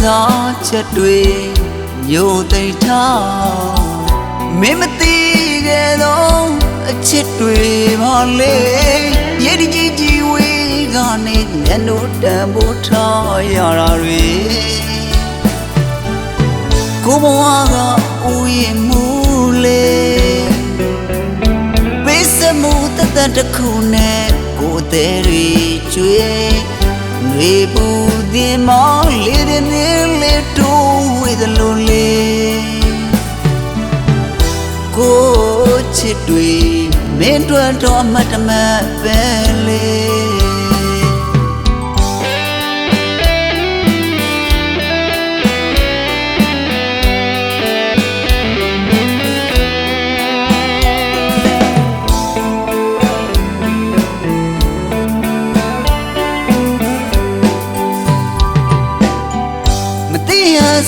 စားချက်တွေညိုသိမ့်ထားမင်းမသိခဲ့သောအချစ်တွေပါလေရည်ကြီးကြီးဝေးကနေမျက်နှာတန်ဖိုးထားရတာတွေကိုဘဝကဦးရင်မူလေပေးစမှုတသက်တစ်ခုနဲ့ကိုယ်သေးတွေကျွေးနေပူတင်မောင်းလေးတဲ့နေလေးတိုးဝေးသလိုလေကိုချစ်တွေမင်းတို့တော့အမတ်တမတ်ပဲလေ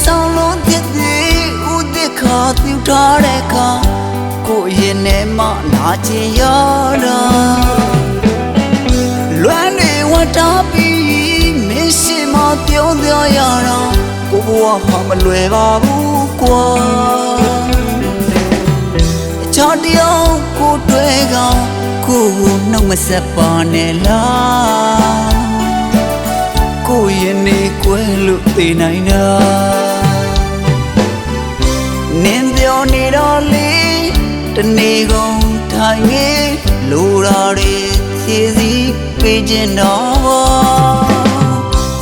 ဆောင်လုံးတဲ့ဦးတဲ့ခါသူထားတဲ့ခါကိုရင်ထဲမှာလာချင်ရတာလွမ်းနေဝတ်တာပြီးမင်းရှိမပြုံးသွားရတာကိုဘဝဟာမလွယ်ပါဘူးကွာချော်တယောက်ကိုတွေ့ကောင်ကိုနှုတ်မဆက်ပါနဲ့လားကိုရင်နေကွယ်လို့သိနိုင်တာနင်းပြောနေတော့လေတနေ့ကုန်ထိုင်ငယ်လိုရာတွေဖြည့်စည်းပေးခြင်းတော့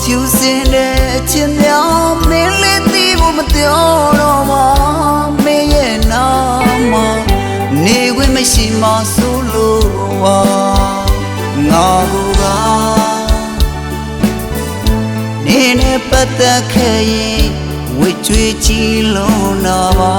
ကျူစင်တဲ့အချင်းများမင်းလေးသိဖို့မပြောတော့ပါမင်းရဲ့နာမနေခွင့်မရှိမှဆိုလို့ပါငါနေနဲ့ပတ်သက်ခဲ့ရင်ဝေချွေချီလုံးနာပါ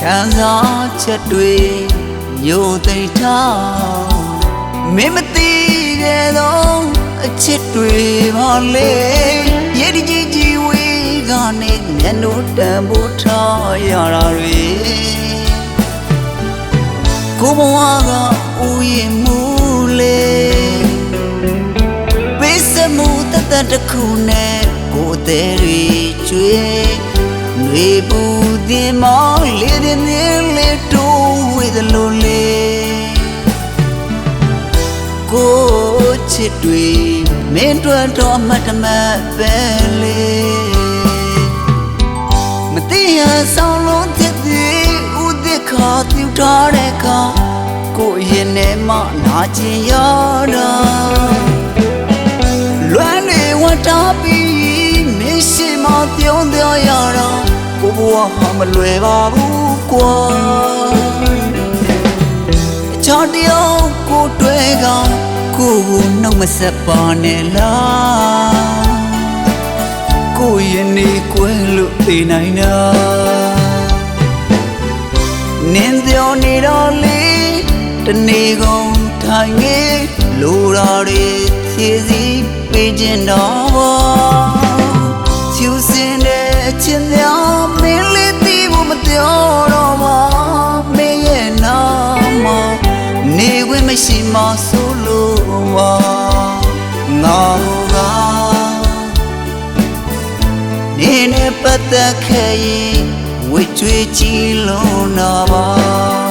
ခံစားချက်တွေညိုသိမ့်ထားမင်းမသိခဲ့သောအချစ်တွေပါလေရည်ကြီးကြီးဝေးကနေမျက်နှာတန်ဖိုးထားရတာတွေကိုဘဝကဦးရင်မူလေပေးစမှုတသက်တစ်ခုနဲ့ကိုယ်သေးတွေကျွေးနေပူတင်မောင်းလေးတဲ့နေလေးတိုးဝေးသလိုလေကိုချစ်တွေမင်းတို့တော့အမတ်တမတ်ပဲလေမသိရဆောင်လုံးတဲ့ဦးတဲ့ခါသူထားတဲ့ခါကိုရင်ထဲမှာလာချင်ရတာလွမ်းနေဝတ်တာပြီးမင်းရှိမပြုံးသွားရတာကိုဘဝဟာမလွယ်ပါဘူးကွာချော်တယောက်ကိုတွေ့ကောင်ကိုနှုတ်မဆက်ပါနဲ့လားကိုရင်နေကွယ်လို့သိနိုင်တာနင်းပြောနေတော့လေတနေ့ကုန်ထိုင်ငယ်လိုရာတွေဖြည့်စည်းပေးခြင်းတော့ကျူစင်တဲ့အချင်းများမင်းလေးသိဖို့မပြောတော့ပါမင်းရဲ့နာမနေခွင့်မရှိမှဆိုလို့ပါငါနေနဲ့ပတ်သက်ခဲ့ရင်ဝေချွေချီလုံးနာပါ